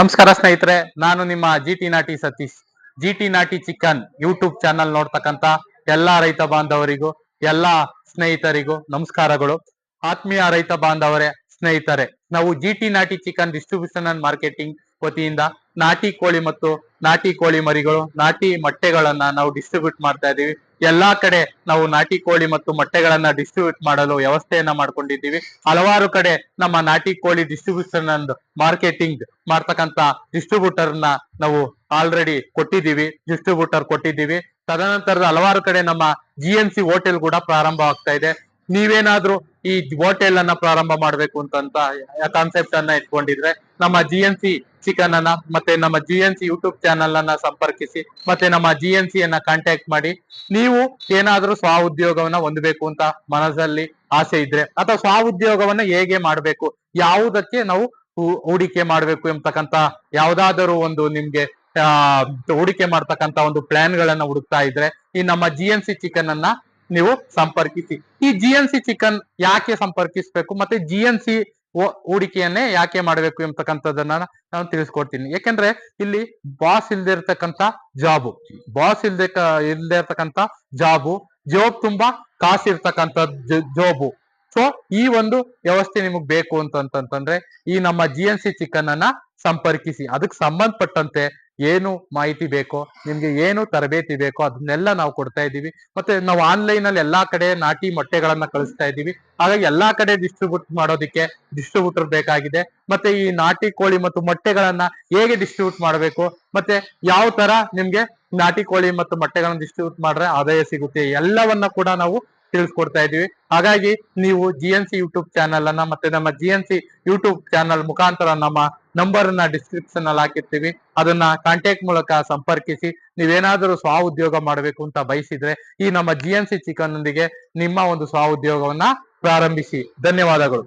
ನಮಸ್ಕಾರ ಸ್ನೇಹಿತರೆ, ನಾನು ನಿಮ್ಮ ಜಿಟಿ ನಾಟಿ ಸತೀಶ್. ಜಿಟಿ ನಾಟಿ ಚಿಕನ್ ಯೂಟ್ಯೂಬ್ ಚಾನಲ್ ನೋಡ್ತಕ್ಕಂತ ಎಲ್ಲಾ ರೈತ ಬಾಂಧವರಿಗೂ, ಎಲ್ಲಾ ಸ್ನೇಹಿತರಿಗೂ ನಮಸ್ಕಾರಗಳು. ಆತ್ಮೀಯ ರೈತ ಬಾಂಧವರೇ, ಸ್ನೇಹಿತರೆ, ನಾವು ಜಿಟಿ ನಾಟಿ ಚಿಕನ್ ಡಿಸ್ಟ್ರಿಬ್ಯೂಷನ್ ಅಂಡ್ ಮಾರ್ಕೆಟಿಂಗ್ ವತಿಯಿಂದ ನಾಟಿ ಕೋಳಿ ಮತ್ತು ನಾಟಿ ಕೋಳಿ ಮರಿಗಳು, ನಾಟಿ ಮೊಟ್ಟೆಗಳನ್ನ ನಾವು ಡಿಸ್ಟ್ರಿಬ್ಯೂಟ್ ಮಾಡ್ತಾ ಇದೀವಿ. ಎಲ್ಲಾ ಕಡೆ ನಾವು ನಾಟಿ ಕೋಳಿ ಮತ್ತು ಮೊಟ್ಟೆಗಳನ್ನ ಡಿಸ್ಟ್ರಿಬ್ಯೂಟ್ ಮಾಡಲು ವ್ಯವಸ್ಥೆಯನ್ನ ಮಾಡ್ಕೊಂಡಿದ್ದೀವಿ. ಹಲವಾರು ಕಡೆ ನಮ್ಮ ನಾಟಿ ಕೋಳಿ ಡಿಸ್ಟ್ರಿಬ್ಯೂಷನ್ ಅಂಡ್ ಮಾರ್ಕೆಟಿಂಗ್ ಮಾಡ್ತಕ್ಕಂತ ಡಿಸ್ಟ್ರಿಬ್ಯೂಟರ್ ನ ನಾವು ಆಲ್ರೆಡಿ ಡಿಸ್ಟ್ರಿಬ್ಯೂಟರ್ ಕೊಟ್ಟಿದ್ದೀವಿ. ತದನಂತರದ ಹಲವಾರು ಕಡೆ ನಮ್ಮ GNC ಹೋಟೆಲ್ ಕೂಡ ಪ್ರಾರಂಭ ಆಗ್ತಾ ಇದೆ. ನೀವೇನಾದ್ರೂ ಈ ಹೋಟೆಲ್ ಅನ್ನ ಪ್ರಾರಂಭ ಮಾಡ್ಬೇಕು ಅಂತ ಕಾನ್ಸೆಪ್ಟ್ ಅನ್ನ ಇಟ್ಕೊಂಡಿದ್ರೆ ನಮ್ಮ GNC ಚಿಕನ್ ಅನ್ನ ಮತ್ತೆ ನಮ್ಮ GNC ಯೂಟ್ಯೂಬ್ ಚಾನಲ್ ಅನ್ನ ಸಂಪರ್ಕಿಸಿ, ಮತ್ತೆ ನಮ್ಮ GNC ಅನ್ನ ಕಾಂಟ್ಯಾಕ್ಟ್ ಮಾಡಿ. ನೀವು ಏನಾದ್ರೂ ಸ್ವ ಉದ್ಯೋಗವನ್ನ ಹೊಂದಬೇಕು ಅಂತ ಮನಸ್ಸಲ್ಲಿ ಆಸೆ ಇದ್ರೆ, ಅಥವಾ ಸ್ವ ಉದ್ಯೋಗವನ್ನ ಹೇಗೆ ಮಾಡ್ಬೇಕು, ಯಾವುದಕ್ಕೆ ನಾವು ಹೂಡಿಕೆ ಮಾಡ್ಬೇಕು ಎಂಬತಕ್ಕಂತ ಯಾವ್ದಾದರೂ ಒಂದು ನಿಮ್ಗೆ ಹೂಡಿಕೆ ಮಾಡ್ತಕ್ಕಂತ ಒಂದು ಪ್ಲಾನ್ ಗಳನ್ನ ಹುಡುಕ್ತಾ ಇದ್ರೆ ಈ ನಮ್ಮ GNC ಚಿಕನ್ ಅನ್ನ ನೀವು ಸಂಪರ್ಕಿಸಿ. ಈ GNC ಚಿಕನ್ ಯಾಕೆ ಸಂಪರ್ಕಿಸ್ಬೇಕು, ಮತ್ತೆ GNC ಹೂಡಿಕೆಯನ್ನೇ ಯಾಕೆ ಮಾಡ್ಬೇಕು ಎಂಬತಕ್ಕಂಥದ್ದನ್ನ ನಾನು ತಿಳಿಸ್ಕೊಡ್ತೀನಿ. ಯಾಕಂದ್ರೆ ಇಲ್ಲಿ ಬಾಸ್ ಇಲ್ದೇ ಇರ್ತಕ್ಕಂತ ಜಾಬು, ಜಾಬ್ ತುಂಬಾ ಕಾಸಿರ್ತಕ್ಕಂಥ ಜಾಬು. ಸೊ ಈ ಒಂದು ವ್ಯವಸ್ಥೆ ನಿಮಗ್ ಬೇಕು ಅಂತಂದ್ರೆ ಈ ನಮ್ಮ GNC ಚಿಕನ್ ಅನ್ನ ಸಂಪರ್ಕಿಸಿ. ಅದಕ್ಕೆ ಸಂಬಂಧಪಟ್ಟಂತೆ ಏನು ಮಾಹಿತಿ ಬೇಕೋ, ನಿಮ್ಗೆ ಏನು ತರಬೇತಿ ಬೇಕೋ ಅದನ್ನೆಲ್ಲ ನಾವು ಕೊಡ್ತಾ ಇದ್ದೀವಿ. ಮತ್ತೆ ನಾವು ಆನ್ಲೈನ್ ಅಲ್ಲಿ ಎಲ್ಲಾ ಕಡೆ ನಾಟಿ ಮೊಟ್ಟೆಗಳನ್ನ ಕಳಿಸ್ತಾ ಇದ್ದೀವಿ. ಹಾಗಾಗಿ ಎಲ್ಲಾ ಕಡೆ ಡಿಸ್ಟ್ರಿಬ್ಯೂಟ್ ಮಾಡೋದಕ್ಕೆ ಡಿಸ್ಟ್ರಿಬ್ಯೂಟರ್ ಬೇಕಾಗಿದೆ. ಮತ್ತೆ ಈ ನಾಟಿ ಕೋಳಿ ಮತ್ತು ಮೊಟ್ಟೆಗಳನ್ನ ಹೇಗೆ ಡಿಸ್ಟ್ರಿಬ್ಯೂಟ್ ಮಾಡಬೇಕು, ಮತ್ತೆ ಯಾವ ತರ ನಿಮ್ಗೆ ನಾಟಿ ಕೋಳಿ ಮತ್ತು ಮೊಟ್ಟೆಗಳನ್ನ ಡಿಸ್ಟ್ರಿಬ್ಯೂಟ್ ಮಾಡ್ರೆ ಆದಾಯ ಸಿಗುತ್ತೆ, ಎಲ್ಲವನ್ನ ಕೂಡ ನಾವು ತಿಳಿಸ್ಕೊಡ್ತಾ ಇದೀವಿ. ಹಾಗಾಗಿ ನೀವು GNC ಯೂಟ್ಯೂಬ್ ಚಾನಲ್ ಅನ್ನ ಮತ್ತೆ ನಮ್ಮ GNC ಯೂಟ್ಯೂಬ್ ಚಾನಲ್ ಮುಖಾಂತರ ನಮ್ಮ ನಂಬರ್ ಅನ್ನ ಡಿಸ್ಕ್ರಿಪ್ಷನ್ ಅಲ್ಲಿ ಹಾಕಿರ್ತೀವಿ, ಅದನ್ನ ಕಾಂಟ್ಯಾಕ್ಟ್ ಮೂಲಕ ಸಂಪರ್ಕಿಸಿ. ನೀವೇನಾದರೂ ಸ್ವ ಉದ್ಯೋಗ ಮಾಡಬೇಕು ಅಂತ ಬಯಸಿದ್ರೆ ಈ ನಮ್ಮ GNC ಚಿಕನ್ ನೊಂದಿಗೆ ನಿಮ್ಮ ಒಂದು ಸ್ವ ಉದ್ಯೋಗವನ್ನ ಪ್ರಾರಂಭಿಸಿ. ಧನ್ಯವಾದಗಳು.